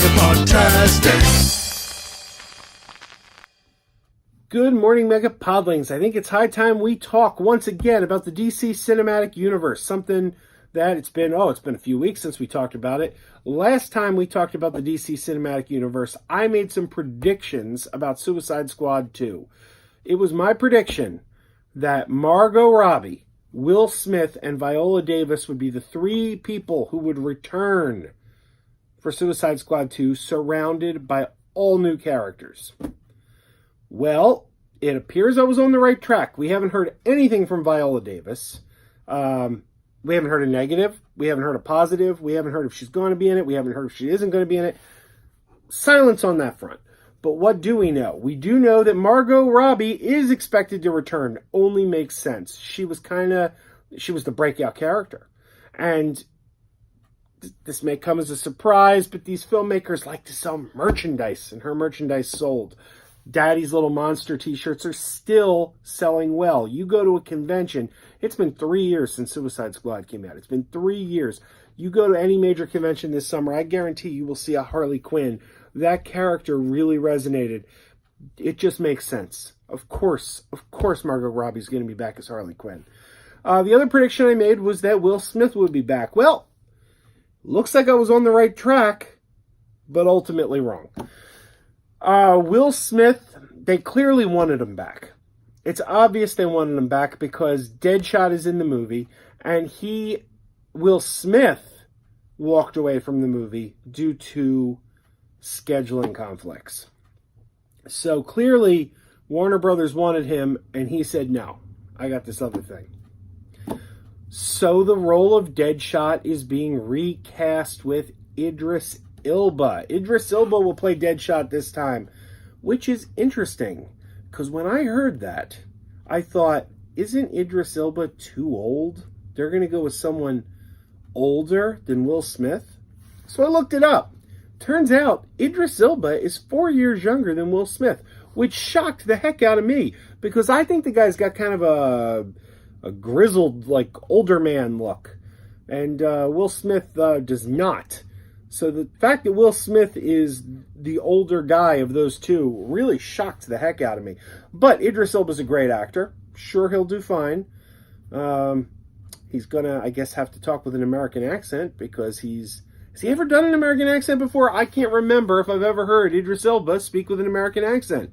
MegaPodTastic. Good morning, MegaPodlings. I think it's high time we talk once again about the DC Cinematic Universe. Something that it's been a few weeks since we talked about it. Last time we talked about the DC Cinematic Universe, I made some predictions about Suicide Squad 2. It was my prediction that Margot Robbie, Will Smith, and Viola Davis would be the three people who would return for Suicide Squad 2, surrounded by all new characters. Well, it appears I was on the right track. We haven't heard anything from Viola Davis. We haven't heard a negative. We haven't heard a positive. We haven't heard if she's going to be in it. We haven't heard if she isn't going to be in it. Silence on that front. But what do we know? We do know that Margot Robbie is expected to return. Only makes sense. She was the breakout character. And this may come as a surprise, but these filmmakers like to sell merchandise, and her merchandise sold. Daddy's Little Monster t-shirts are still selling well. You go to a convention, it's been 3 years since Suicide Squad came out. It's been 3 years. You go to any major convention this summer, I guarantee you will see a Harley Quinn. That character really resonated. It just makes sense. Of course Margot Robbie's going to be back as Harley Quinn. The other prediction I made was that Will Smith would be back. Well, looks like I was on the right track, but ultimately wrong. Will Smith, they clearly wanted him back. It's obvious they wanted him back because Deadshot is in the movie, and Will Smith, walked away from the movie due to scheduling conflicts. So clearly, Warner Brothers wanted him, and he said, no, I got this other thing. So the role of Deadshot is being recast with Idris Elba. Idris Elba will play Deadshot this time, which is interesting, because when I heard that, I thought, isn't Idris Elba too old? They're going to go with someone older than Will Smith? So I looked it up. Turns out, Idris Elba is 4 years younger than Will Smith, which shocked the heck out of me, because I think the guy's got kind of a grizzled, older man look, and Will Smith does not. So the fact that Will Smith is the older guy of those two really shocked the heck out of me. But Idris Elba's a great actor. Sure, he'll do fine. He's gonna, I guess, have to talk with an American accent because has he ever done an American accent before? I can't remember if I've ever heard Idris Elba speak with an American accent.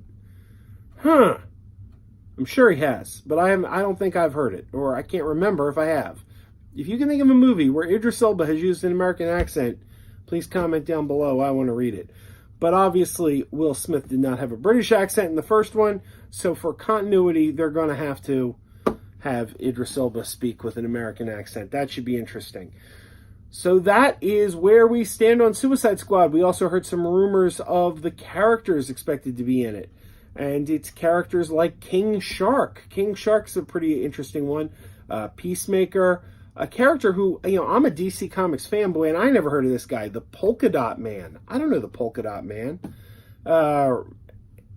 I'm sure he has, but I don't think I've heard it, or I can't remember if I have. If you can think of a movie where Idris Elba has used an American accent, please comment down below. I want to read it. But obviously, Will Smith did not have a British accent in the first one, so for continuity, they're going to have Idris Elba speak with an American accent. That should be interesting. So that is where we stand on Suicide Squad. We also heard some rumors of the characters expected to be in it. And it's characters like King Shark. King Shark's a pretty interesting one. Peacemaker. A character who, I'm a DC Comics fanboy, and I never heard of this guy, the Polka Dot Man. I don't know the Polka Dot Man.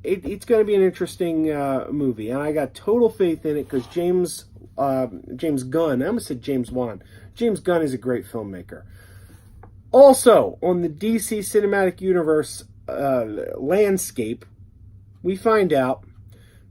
It's going to be an interesting movie, and I got total faith in it because James Gunn, I almost said James Wan. James Gunn is a great filmmaker. Also, on the DC Cinematic Universe landscape, we find out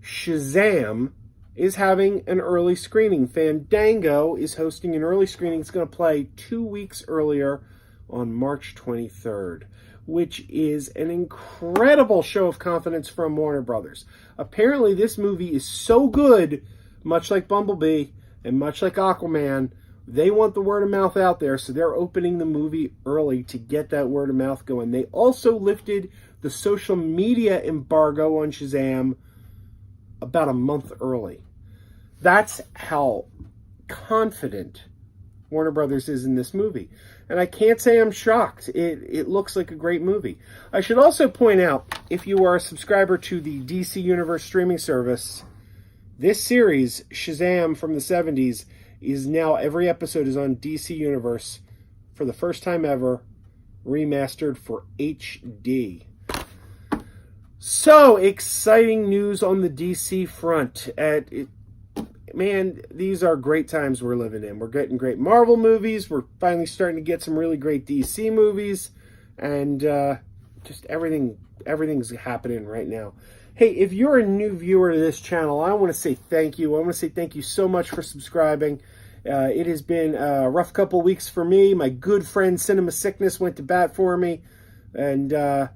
Shazam is having an early screening. Fandango is hosting an early screening. It's going to play 2 weeks earlier on March 23rd, which is an incredible show of confidence from Warner Brothers. Apparently, this movie is so good, much like Bumblebee and much like Aquaman, they want the word of mouth out there, so they're opening the movie early to get that word of mouth going. They also lifted the social media embargo on Shazam about a month early. That's how confident Warner Brothers is in this movie. And I can't say I'm shocked. It looks like a great movie. I should also point out, if you are a subscriber to the DC Universe streaming service, this series, Shazam from the 70s, is now, every episode is on DC Universe for the first time ever, remastered for HD. So, exciting news on the DC front. Man, these are great times we're living in. We're getting great Marvel movies. We're finally starting to get some really great DC movies. And just everything's happening right now. Hey, if you're a new viewer to this channel, I want to say thank you. I want to say thank you so much for subscribing. It has been a rough couple weeks for me. My good friend Cinema Sickness went to bat for me, and I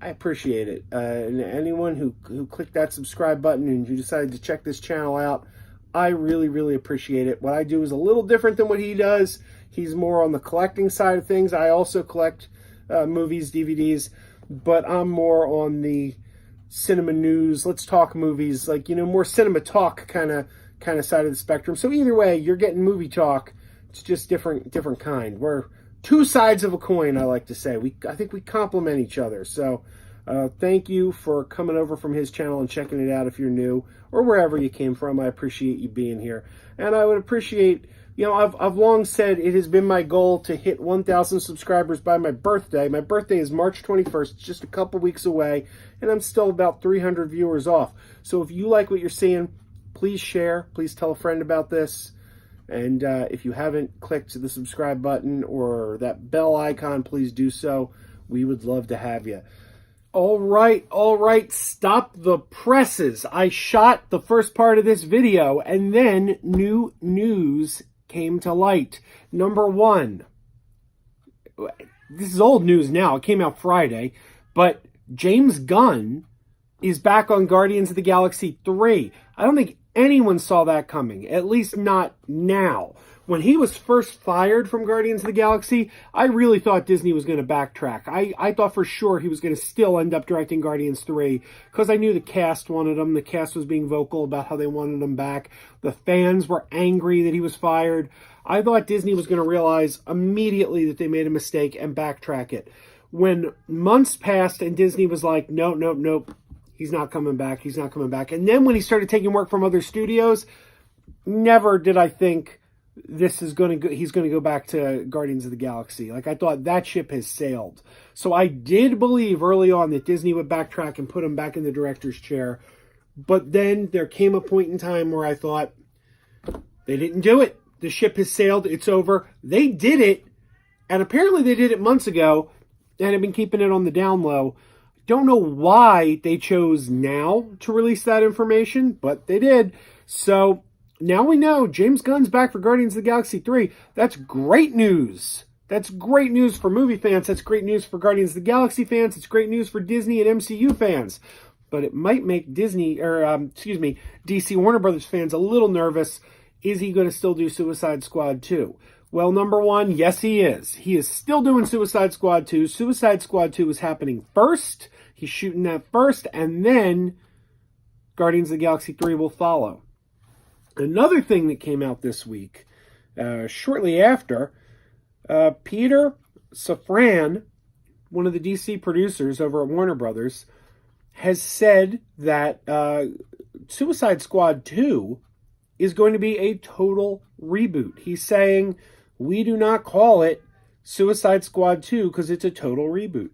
appreciate it. And anyone who clicked that subscribe button and who decided to check this channel out, I really, really appreciate it. What I do is a little different than what he does. He's more on the collecting side of things. I also collect movies, DVDs, but I'm more on the cinema news, let's talk movies, like, more cinema talk kind of side of the spectrum. So either way, you're getting movie talk. It's just different kind. We're two sides of a coin, I like to say. I think we complement each other. So thank you for coming over from his channel and checking it out if you're new, or wherever you came from. I appreciate you being here. And I would appreciate, I've long said it has been my goal to hit 1,000 subscribers by my birthday. My birthday is March 21st, just a couple weeks away, and I'm still about 300 viewers off. So if you like what you're seeing, please share. Please tell a friend about this. And if you haven't clicked the subscribe button or that bell icon, please do so. We would love to have you. All right, stop the presses. I shot the first part of this video, and then new news came to light. Number one, this is old news now. It came out Friday, but James Gunn is back on Guardians of the Galaxy 3. I don't think anyone saw that coming, at least not now. When he was first fired from Guardians of the Galaxy, I really thought Disney was going to backtrack. I thought for sure he was going to still end up directing Guardians 3, because I knew the cast wanted him. The cast was being vocal about how they wanted him back. The fans were angry that he was fired. I thought Disney was going to realize immediately that they made a mistake and backtrack it. When months passed and Disney was like, nope, he's not coming back, And then when he started taking work from other studios, never did I think he's going to go back to Guardians of the Galaxy. Like, I thought that ship has sailed. So I did believe early on that Disney would backtrack and put him back in the director's chair. But then there came a point in time where I thought, they didn't do it. The ship has sailed. It's over. They did it. And apparently they did it months ago and have been keeping it on the down low. Don't know why they chose now to release that information, but they did. So now we know James Gunn's back for Guardians of the Galaxy 3. That's great news. That's great news for movie fans. That's great news for Guardians of the Galaxy fans. It's great news for Disney and MCU fans. But it might make DC Warner Brothers fans a little nervous. Is he going to still do Suicide Squad 2? Well, number one, yes, he is. He is still doing Suicide Squad 2. Suicide Squad 2 is happening first. He's shooting that first, and then Guardians of the Galaxy 3 will follow. Another thing that came out this week, shortly after, Peter Safran, one of the DC producers over at Warner Brothers, has said that Suicide Squad 2 is going to be a total reboot. He's saying, we do not call it Suicide Squad 2 because it's a total reboot.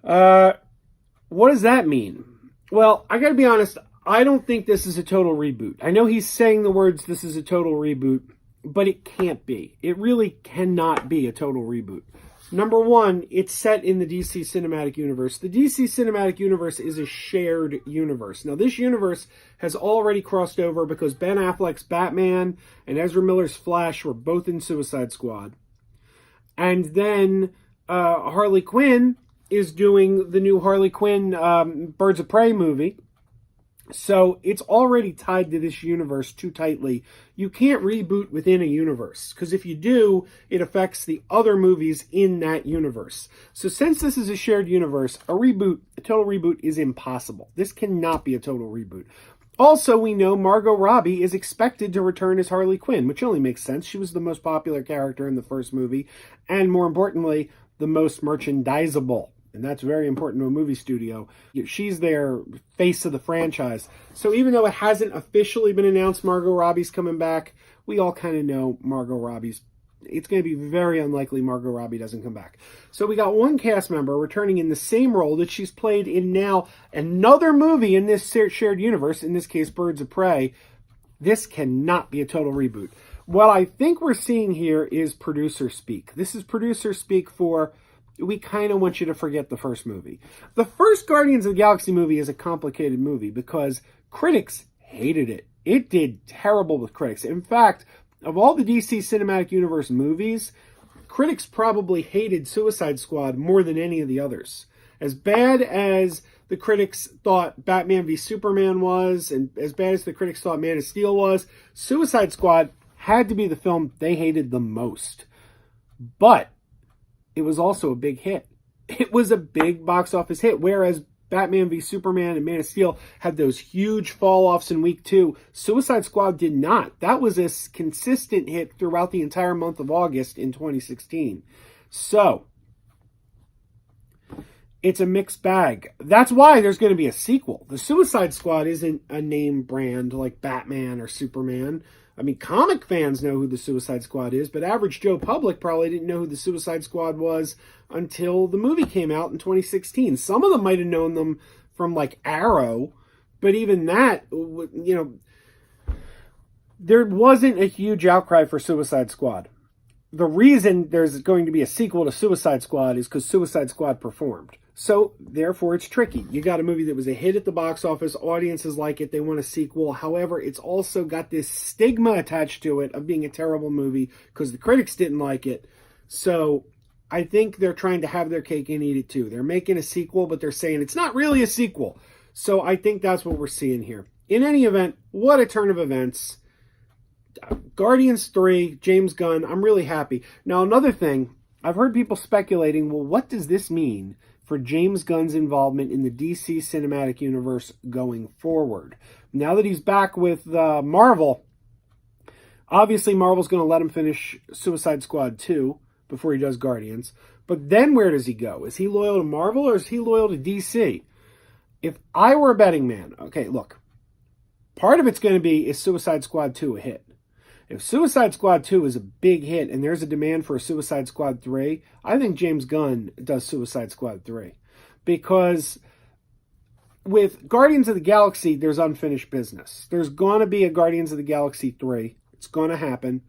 What does that mean? Well, I gotta be honest, I don't think this is a total reboot. I know he's saying the words, this is a total reboot, but it can't be. It really cannot be a total reboot. Number one, it's set in the DC Cinematic Universe. The DC Cinematic Universe is a shared universe. Now, this universe has already crossed over because Ben Affleck's Batman and Ezra Miller's Flash were both in Suicide Squad. And then Harley Quinn is doing the new Harley Quinn Birds of Prey movie. So it's already tied to this universe too tightly. You can't reboot within a universe, because if you do, it affects the other movies in that universe. So since this is a shared universe, a total reboot is impossible. This cannot be a total reboot. Also, we know Margot Robbie is expected to return as Harley Quinn, which only makes sense. She was the most popular character in the first movie, and more importantly, the most merchandisable. And that's very important to a movie studio. She's their face of the franchise. So even though it hasn't officially been announced Margot Robbie's coming back, we all kind of know it's going to be very unlikely Margot Robbie doesn't come back. So we got one cast member returning in the same role that she's played in now another movie in this shared universe, in this case Birds of Prey. This cannot be a total reboot. What I think we're seeing here is producer speak. This is producer speak for we kind of want you to forget the first movie. The first Guardians of the Galaxy movie is a complicated movie because critics hated it. It did terrible with critics. In fact, of all the DC Cinematic Universe movies, critics probably hated Suicide Squad more than any of the others. As bad as the critics thought Batman v Superman was, and as bad as the critics thought Man of Steel was, Suicide Squad had to be the film they hated the most. But it was also a big hit. It was a big box office hit, whereas Batman v Superman and Man of Steel had those huge fall-offs in week 2. Suicide Squad did not. That was a consistent hit throughout the entire month of August in 2016. So, it's a mixed bag. That's why there's going to be a sequel. The Suicide Squad isn't a name brand like Batman or Superman. I mean, comic fans know who the Suicide Squad is, but average Joe public probably didn't know who the Suicide Squad was until the movie came out in 2016. Some of them might have known them from, like, Arrow, but even that, you know, there wasn't a huge outcry for Suicide Squad. The reason there's going to be a sequel to Suicide Squad is because Suicide Squad performed. So, therefore, it's tricky. You got a movie that was a hit at the box office. Audiences like it. They want a sequel. However, it's also got this stigma attached to it of being a terrible movie because the critics didn't like it. So, I think they're trying to have their cake and eat it too. They're making a sequel, but they're saying it's not really a sequel. So, I think that's what we're seeing here. In any event, what a turn of events. Guardians 3, James Gunn, I'm really happy. Now, another thing, I've heard people speculating, well, what does this mean for James Gunn's involvement in the DC Cinematic Universe going forward? Now that he's back with Marvel, obviously Marvel's going to let him finish Suicide Squad 2 before he does Guardians. But then where does he go? Is he loyal to Marvel or is he loyal to DC? If I were a betting man, okay, look, part of it's going to be, is Suicide Squad 2 a hit? If Suicide Squad 2 is a big hit and there's a demand for a Suicide Squad 3, I think James Gunn does Suicide Squad 3. Because with Guardians of the Galaxy, there's unfinished business. There's going to be a Guardians of the Galaxy 3. It's going to happen.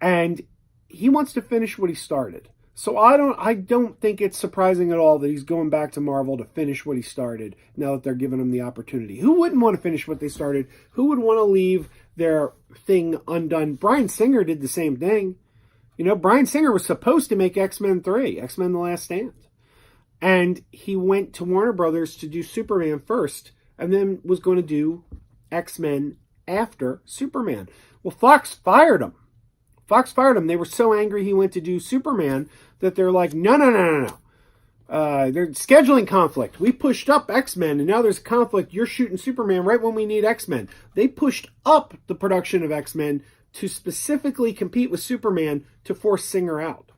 And he wants to finish what he started. So I don't think it's surprising at all that he's going back to Marvel to finish what he started now that they're giving him the opportunity. Who wouldn't want to finish what they started? Who would want to leave their thing undone? Bryan Singer did the same thing. You know, Bryan Singer was supposed to make X-Men 3, X-Men The Last Stand. And he went to Warner Brothers to do Superman first and then was going to do X-Men after Superman. Well, Fox fired him. They were so angry he went to do Superman that they're like, no. There's scheduling conflict. We pushed up X-Men, and now there's a conflict. You're shooting Superman right when we need X-Men. They pushed up the production of X-Men to specifically compete with Superman to force Singer out.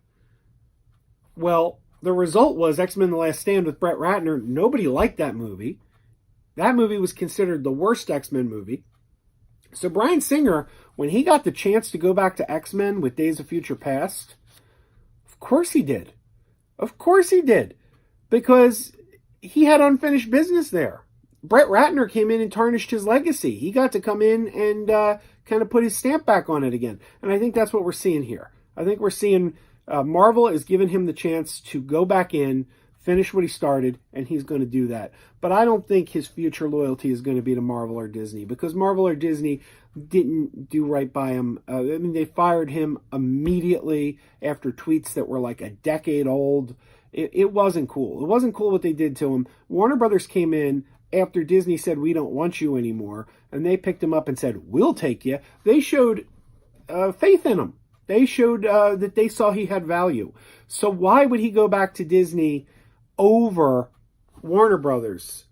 Well, the result was X-Men The Last Stand with Brett Ratner. Nobody liked that movie. That movie was considered the worst X-Men movie. So Bryan Singer, when he got the chance to go back to X-Men with Days of Future Past, of course he did. Of course he did. Because he had unfinished business there. Brett Ratner came in and tarnished his legacy. He got to come in and kind of put his stamp back on it again. And I think that's what we're seeing here. I think we're seeing Marvel is giving him the chance to go back in, finish what he started, and he's going to do that. But I don't think his future loyalty is going to be to Marvel or Disney, because Marvel or Disney didn't do right by him. They fired him immediately after tweets that were like a decade old. It wasn't cool. It wasn't cool what they did to him. Warner Brothers came in after Disney said, we don't want you anymore, and they picked him up and said, we'll take you. They showed faith in him. They showed that they saw he had value. So why would he go back to Disney over Warner Brothers,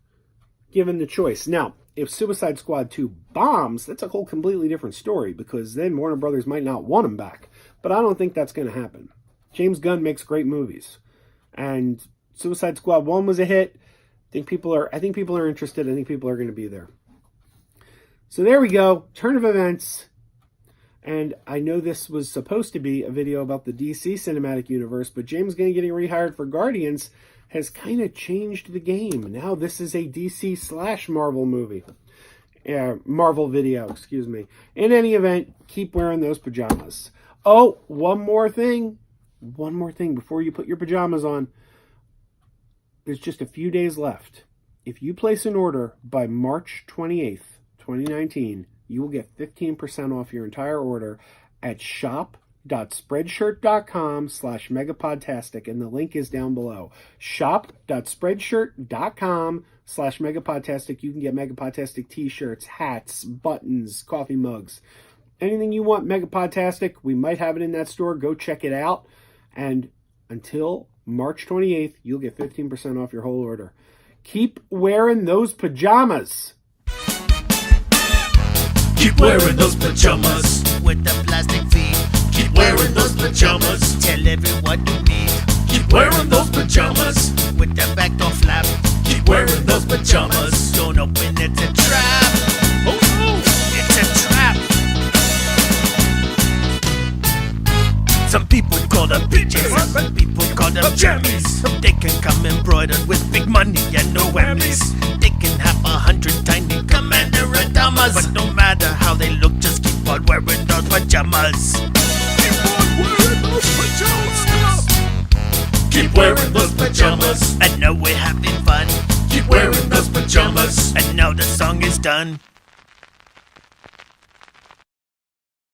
given the choice? Now, if Suicide Squad 2 bombs, that's a whole completely different story, because then Warner Brothers might not want him back. But I don't think that's going to happen. James Gunn makes great movies. And Suicide Squad 1 was a hit. I think people are interested. I think people are going to be there. So there we go. Turn of events. And I know this was supposed to be a video about the DC Cinematic Universe, but James Gunn getting rehired for Guardians has kind of changed the game. Now this is a DC/Marvel movie. Marvel video, excuse me. In any event, keep wearing those pajamas. Oh, one more thing. one more thing before you put your pajamas on. There's just a few days left. If you place an order by March 28th, 2019, you will get 15% off your entire order at shop.spreadshirt.com/megapodtastic, and the link is down below. Shop.spreadshirt.com/megapodtastic. You can get MegaPodtastic t-shirts, hats, buttons, coffee mugs, anything you want MegaPodtastic. We might have it in that store. Go check it out. And until March 28th, you'll get 15% off your whole order. Keep wearing those pajamas. Keep wearing those pajamas with the plastic feet. Keep wearing those pajamas. Tell everyone you meet. Keep wearing those pajamas with the back door flap. Keep wearing those pajamas. Don't open, it's a trap. Oh no, it's a trap. Some people call them bitches, some people call them jammies. They can come embroidered with big money and no whammies. They can have 100 tiny commander adamas, but no matter how they look, just keep on wearing those pajamas. Keep on wearing those pajamas. Keep wearing those pajamas. And now we're having fun. Keep wearing those pajamas. And now the song is done.